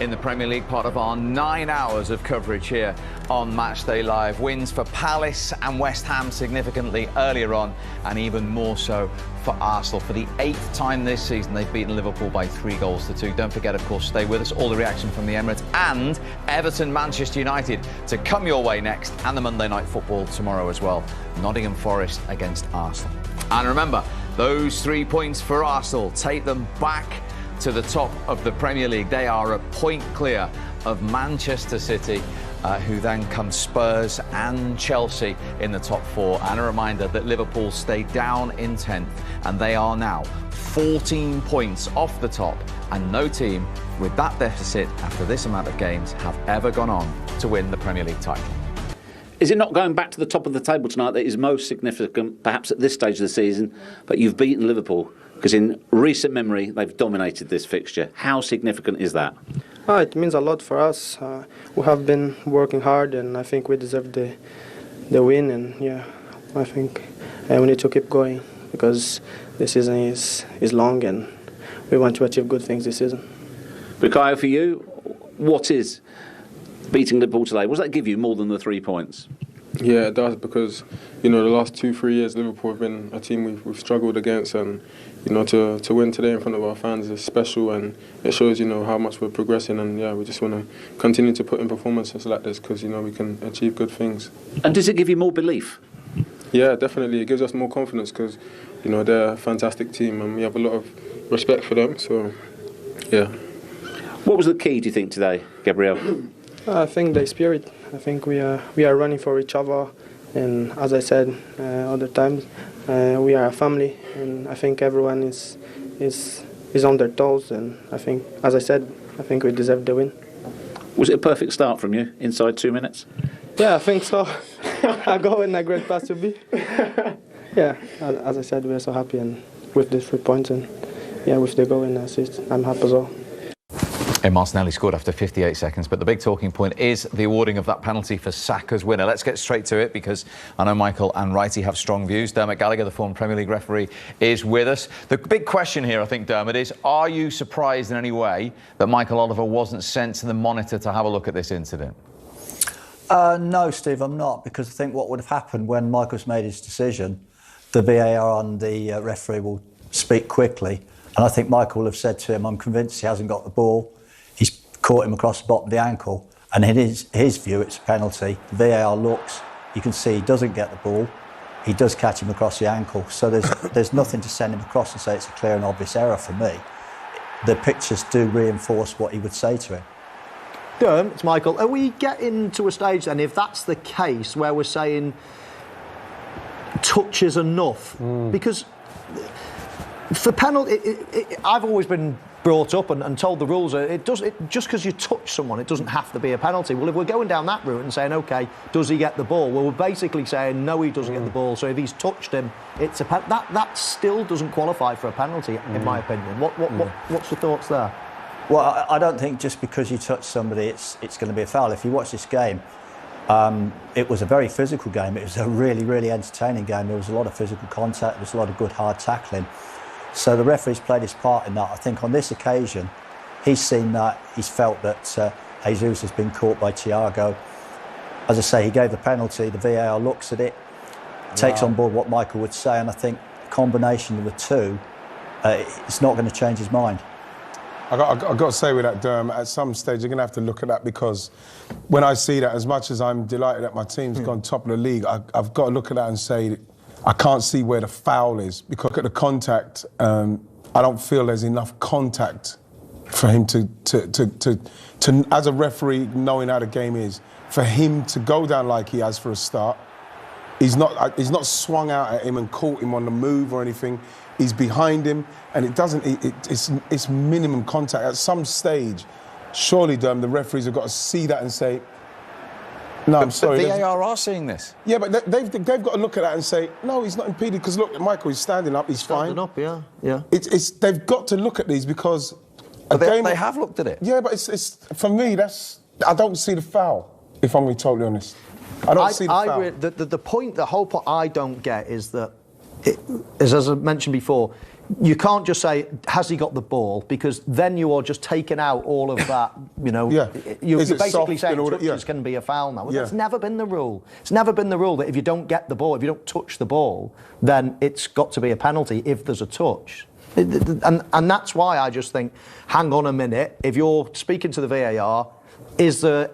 in the Premier League, part of our 9 hours of coverage here on Matchday Live. Wins for Palace and West Ham significantly earlier on, and even more so for Arsenal. For the 8th time this season, they've beaten Liverpool by 3-2. Don't forget, of course, stay with us. All the reaction from the Emirates and Everton, Manchester United to come your way next, and the Monday Night Football tomorrow as well. Nottingham Forest against Arsenal. And remember, those 3 points for Arsenal take them back to the top of the Premier League. They are a point clear of Manchester City, who then come Spurs and Chelsea in the top 4. And a reminder that Liverpool stay down in 10th, and they are now 14 points off the top, and no team with that deficit after this amount of games have ever gone on to win the Premier League title. Is it not going back to the top of the table tonight that is most significant, perhaps at this stage of the season? But you've beaten Liverpool, because in recent memory they've dominated this fixture. How significant is that? It means a lot for us. We have been working hard, and I think we deserve the win. And yeah, I think we need to keep going, because the season is long, and we want to achieve good things this season. Bukayo, for you, what is beating Liverpool today? What does that give you more than the 3 points? Yeah, it does, because the last 2-3 years Liverpool have been a team we've struggled against, and to win today in front of our fans is special, and it shows how much we're progressing, and yeah, we just want to continue to put in performances like this, because we can achieve good things. And does it give you more belief? Yeah, definitely. It gives us more confidence, because they're a fantastic team and we have a lot of respect for them. So yeah. What was the key, do you think, today, Gabriel? I think the spirit. I think we are running for each other, and as I said other times, we are a family, and I think everyone is on their toes, and I think, as I said, I think we deserve the win. Was it a perfect start from you inside 2 minutes? Yeah, I think so. I go in a great pass to be. Yeah, as I said, we are so happy, and with the 3 points, and yeah, with the goal and assist, I'm happy as well. Martinelli scored after 58 seconds, but the big talking point is the awarding of that penalty for Saka's winner. Let's get straight to it, because I know Michael and Wrighty have strong views. Dermot Gallagher, the former Premier League referee, is with us. The big question here, I think, Dermot, is are you surprised in any way that Michael Oliver wasn't sent to the monitor to have a look at this incident? No, Steve, I'm not, because I think what would have happened when Michael's made his decision, the VAR and the referee will speak quickly, and I think Michael will have said to him, I'm convinced he hasn't got the ball. He's caught him across the bottom of the ankle, and in his view, it's a penalty. The VAR looks, you can see he doesn't get the ball. He does catch him across the ankle, so there's nothing to send him across and say it's a clear and obvious error for me. The pictures do reinforce what he would say to him. It's Michael. Are we getting to a stage then, if that's the case, where we're saying touch is enough? Because for penalty, I've always been brought up and told the rules just because you touch someone, it doesn't have to be a penalty. Well, if we're going down that route and saying, OK, does he get the ball? Well, we're basically saying, no, he doesn't get the ball. So if he's touched him, it's a that still doesn't qualify for a penalty, in my opinion. What's your thoughts there? Well, I don't think just because you touch somebody, it's going to be a foul. If you watch this game, it was a very physical game. It was a really, really entertaining game. There was a lot of physical contact. There was a lot of good hard tackling. So the referee's played his part in that. I think on this occasion, he's seen that, he's felt that Jesus has been caught by Thiago. As I say, he gave the penalty, the VAR looks at it, takes on board what Michael would say, and I think the combination of the two, it's not going to change his mind. I've got to say with that, Derm, at some stage you're going to have to look at that, because when I see that, as much as I'm delighted that my team's gone top of the league, I've got to look at that and say, I can't see where the foul is, because look at the contact. I don't feel there's enough contact for him to as a referee, knowing how the game is, for him to go down like he has for a start. He's not swung out at him and caught him on the move or anything. He's behind him, and it's minimum contact. At some stage, surely, the referees have got to see that and say, no, I'm sorry. The VAR are seeing this. Yeah, but they've got to look at that and say, no, he's not impeded, because look, Michael, he's standing up, he's fine. Standing up, yeah. They've got to look at these, because they have looked at it. Yeah, but it's for me, I don't see the foul, if I'm going to be totally honest. I don't see the foul. The whole point I don't get is that, as I mentioned before, you can't just say, has he got the ball? Because then you are just taking out all of that, you know. Yeah. You're Is it basically soft saying in order- touches yeah. can be a foul now. Well, Yeah. that's never been the rule. It's never been the rule that if you don't get the ball, if you don't touch the ball, then it's got to be a penalty if there's a touch. And that's why I just think, hang on a minute, if you're speaking to the VAR, is there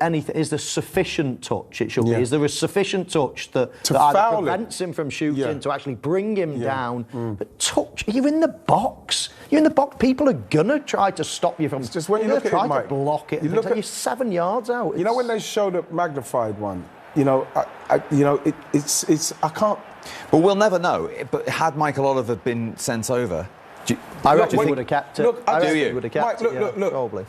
sufficient touch? It should be. Is there a sufficient touch that either prevents him from shooting, to actually bring him down? But touch, you're in the box. You're in the box. People are gonna try to stop you from. It's just when you they're look at gonna it, try Mike, to block it. you look at- you're 7 yards out. You know when they show the magnified one, you know, it's I can't. But we'll never know. But had Michael Oliver been sent over, I reckon when- he would have kept it. look, I do reckon you? he would have kept Mike, it. look. Probably.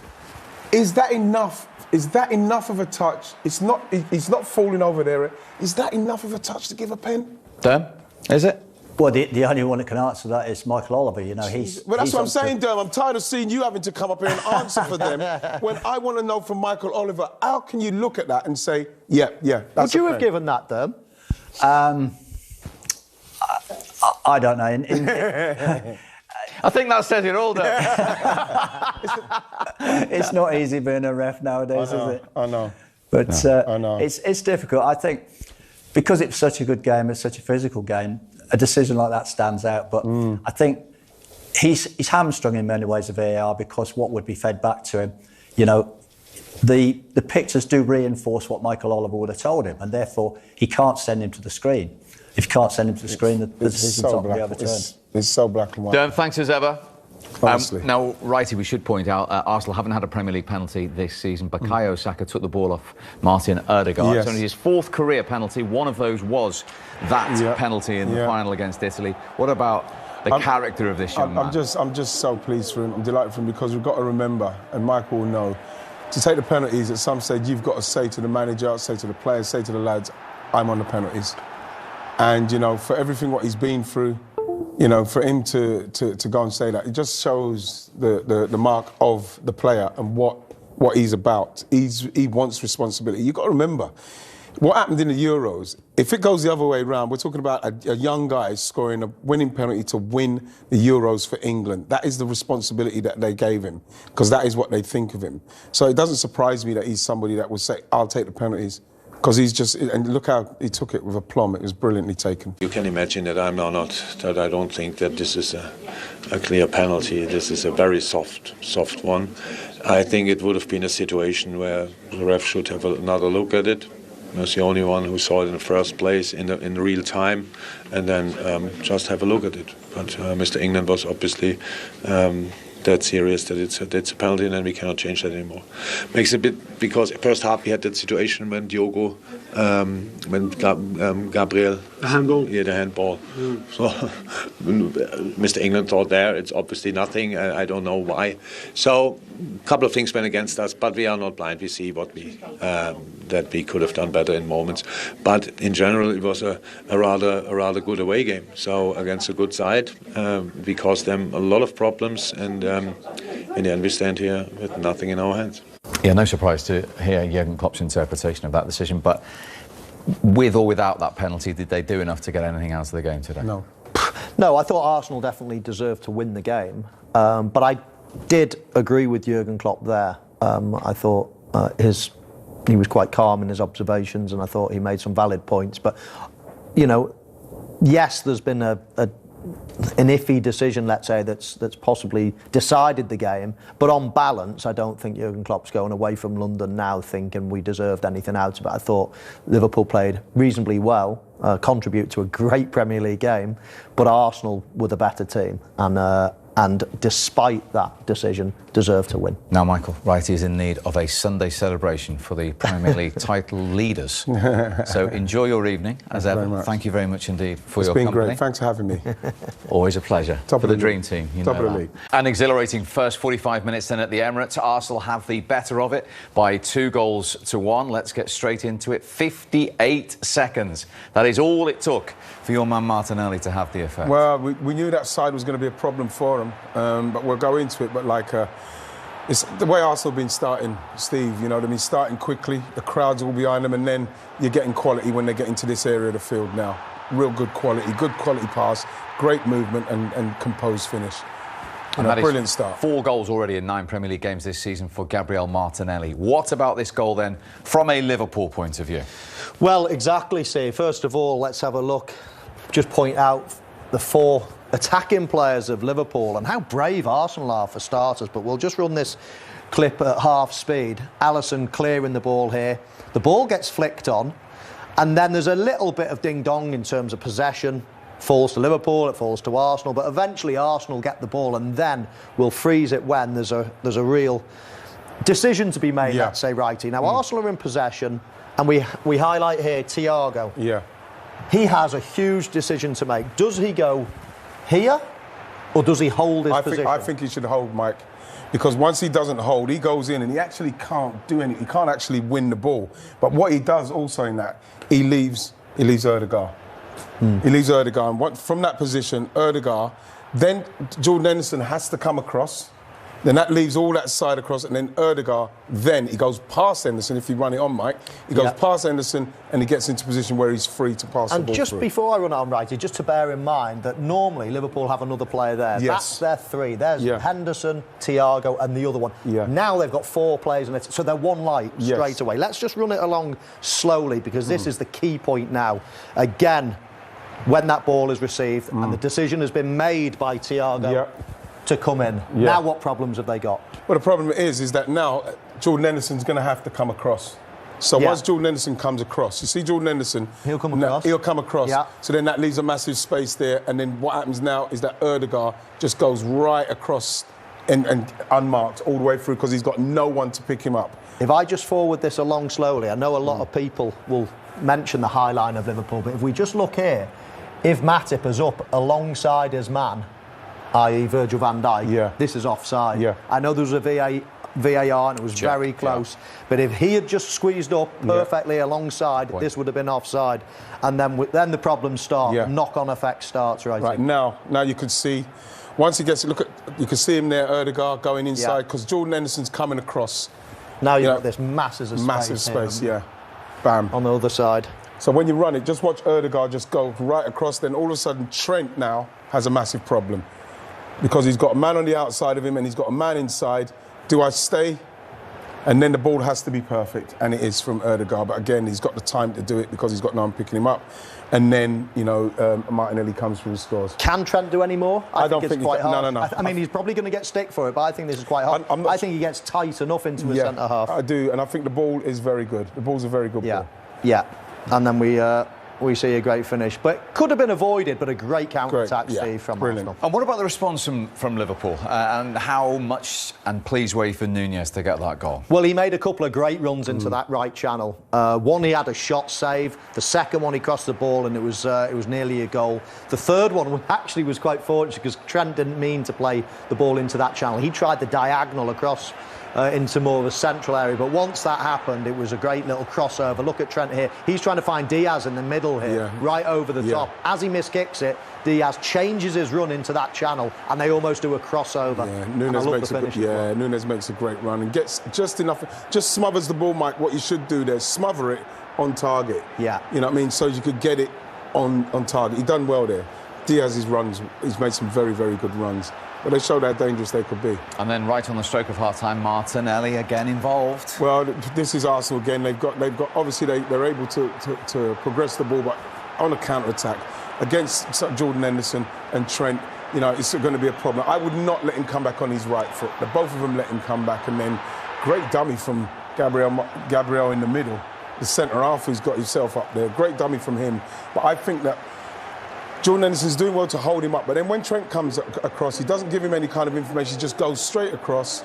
Is that enough? Is that enough of a touch? It's not. He's not falling over there. Is that enough of a touch to give a pen? Derm, is it? Well, the only one that can answer that is Michael Oliver. You know, he's. Well, that's he's what I'm up saying, Derm. I'm tired of seeing you having to come up here and answer for them. When I want to know from Michael Oliver, how can you look at that and say, yeah, that's Would you a have pen? given that, Derm? I don't know. I think that says it all, Derm. It's not easy being a ref nowadays, is it? I know. But I know. It's difficult. I think because it's such a good game, it's such a physical game, a decision like that stands out. But I think he's hamstrung in many ways, the VAR, because what would be fed back to him, you know, the pictures do reinforce what Michael Oliver would have told him, and therefore he can't send him to the screen. If you can't send him to the screen, the decision's not going to be overturned. It's so black and white. Derm, thanks as ever. Honestly. Now, Righty, we should point out, Arsenal haven't had a Premier League penalty this season. Bukayo Saka took the ball off Martin Ødegaard. Yes. It's only his fourth career penalty. One of those was that penalty in the final against Italy. What about the character of this young man? I'm just so pleased for him. I'm delighted for him because we've got to remember, and Michael will know, to take the penalties at some stage, you've got to say to the manager, say to the players, say to the lads, I'm on the penalties. And, you know, for everything what he's been through, you know, for him to go and say that, it just shows the mark of the player and what he's about. He wants responsibility. You've got to remember, what happened in the Euros, if it goes the other way around, we're talking about a young guy scoring a winning penalty to win the Euros for England. That is the responsibility that they gave him, because that is what they think of him. So it doesn't surprise me that he's somebody that will say, I'll take the penalties. Because he's just, and look how he took it with aplomb. It was brilliantly taken. You can imagine that that I don't think that this is a clear penalty. This is a very soft one. I think it would have been a situation where the ref should have another look at it. I was the only one who saw it in the first place in real time, and then just have a look at it. But Mr. England was obviously that serious that it's a penalty, and then we cannot change that anymore. Makes it a bit, because first half we had that situation when Diogo, when Gabriel, the handball. Yeah, the handball. So Mr. England thought there it's obviously nothing. I don't know why. So a couple of things went against us, but we are not blind. We see what that we could have done better in moments. But in general, it was a rather good away game. So against a good side, we caused them a lot of problems, and in the end we stand here with nothing in our hands. Yeah, no surprise to hear Jurgen Klopp's interpretation of that decision. But with or without that penalty, did they do enough to get anything out of the game today? No. No, I thought Arsenal definitely deserved to win the game. But I did agree with Jurgen Klopp there. I thought he was quite calm in his observations, and I thought he made some valid points. But, you know, yes, there's been an iffy decision, let's say, that's possibly decided the game. But on balance, I don't think Jurgen Klopp's going away from London now thinking we deserved anything out of it. I thought Liverpool played reasonably well, contribute to a great Premier League game, but Arsenal were the better team, and despite that decision, deserved to win. Now, Michael, Wright is in need of a Sunday celebration for the Premier League title leaders. So enjoy your evening, as ever. Thank you very much indeed for your company. It's been great. Thanks for having me. Always a pleasure. Top for of the the dream league. team. You Top know of the that. league. An exhilarating first 45 minutes then at the Emirates. Arsenal have the better of it by 2-1. Let's get straight into it. 58 seconds. That is all it took for your man Martinelli to have the effect. Well, we knew that side was going to be a problem for him, but we'll go into it. But it's the way Arsenal have been starting, Steve. You know, they've been starting quickly. The crowd's all behind them, and then you're getting quality when they get into this area of the field now. real good quality pass, great movement and composed finish. And that is brilliant start. 4 goals already in 9 Premier League games this season for Gabriel Martinelli. What about this goal then, from a Liverpool point of view? Well, exactly, Steve. First of all, let's have a look. Just point out the 4 attacking players of Liverpool and how brave Arsenal are for starters. But we'll just run this clip at half speed. Alisson clearing the ball here. The ball gets flicked on, and then there's a little bit of ding-dong in terms of possession. Falls to Liverpool, it falls to Arsenal, but eventually Arsenal get the ball, and then we'll freeze it when there's a real decision to be made, let's say, righty. Now, Arsenal are in possession, and we highlight here Thiago. Yeah. He has a huge decision to make. Does he go here, or does he hold his position? I think he should hold, Mike, because once he doesn't hold, he goes in and he actually can't do anything. He can't actually win the ball. But what he does also in that, he leaves Ødegaard. He leaves Ødegaard, and from that position, Ødegaard, then Jordan Henderson has to come across. Then that leaves all that side across, and then Ødegaard, then he goes past Henderson, if you run it on, Mike. He goes past Henderson, and he gets into position where he's free to pass the ball. And just before I run on, righty, just to bear in mind that normally Liverpool have another player there. Yes. That's their 3. There's Henderson, Thiago, and the other one. Now they've got 4 players in it, so they're one light straight away. Let's just run it along slowly, because this is the key point now. Again, when that ball is received and the decision has been made by Thiago to come in. Now what problems have they got? Well, the problem is that now Jordan Henderson's going to have to come across. So once Jordan Henderson comes across, you see Jordan Henderson, he'll come across. He'll come across. So then that leaves a massive space there, and then what happens now is that Ødegaard just goes right across and unmarked all the way through, because he's got no one to pick him up. If I just forward this along slowly, I know a lot of people will mention the high line of Liverpool, but if we just look here, if Matip is up alongside his man, i.e. Virgil van Dijk, this is offside. I know there was a VAR and it was very close, but if he had just squeezed up perfectly alongside, this would have been offside. And then the problems start, knock-on effect starts. Right now you could see, once he gets, you can see him there, Ødegaard going inside, because Jordan Henderson's coming across. Now you've got this massive space bam, on the other side. So when you run it, just watch Ødegaard just go right across. Then all of a sudden, Trent now has a massive problem, because he's got a man on the outside of him and he's got a man inside. Do I stay? And then the ball has to be perfect, and it is from Ødegaard. But again, he's got the time to do it because he's got no one picking him up. And then, Martinelli comes through and scores. Can Trent do any more? I don't think it's quite hard. No. I mean, he's probably going to get stick for it, but I think this is quite hard. I think he gets tight enough into his centre half. I do, and I think the ball is very good. The ball's a very good ball. Yeah. And then we see a great finish, but could have been avoided, but a great counter-attack, Steve, from Arsenal. And what about the response from Liverpool? And how much and pleased were you for Nunez to get that goal? Well, he made a couple of great runs into that right channel. One, he had a shot save. The second one, he crossed the ball, and it was nearly a goal. The third one actually was quite fortunate, because Trent didn't mean to play the ball into that channel. He tried the diagonal across into more of a central area, but once that happened, it was a great little crossover. Look at Trent here. He's trying to find Diaz in the middle here, right over the top. As he miskicks it, Diaz changes his run into that channel, and they almost do a crossover. Nunez makes a great run and gets just enough, just smothers the ball, Mike. What you should do there, smother it on target. You know what I mean? So you could get it on target. He done well there. Diaz's runs, he's made some very, very good runs. But they showed how dangerous they could be. And then right on the stroke of half-time, Martinelli again involved. Well, this is Arsenal again. They've got. Obviously, they're able to progress the ball, but on a counter-attack against Jordan Henderson and Trent, it's going to be a problem. I would not let him come back on his right foot. Both of them let him come back, and then great dummy from Gabriel in the middle, the centre half who's got himself up there. Great dummy from him. But I think that Jordan Henderson's doing well to hold him up, but then when Trent comes across, he doesn't give him any kind of information, he just goes straight across,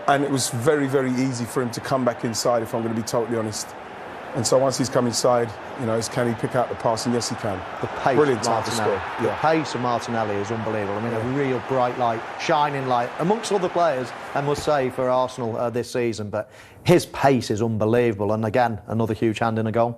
and it was very, very easy for him to come back inside, if I'm going to be totally honest. And so once he's come inside, can he pick out the pass? And yes, he can. The pace Brilliant time to score. The pace of Martinelli is unbelievable. I mean, a real bright light, shining light, amongst other players, I must say, for Arsenal this season. But his pace is unbelievable. And again, another huge hand in a goal.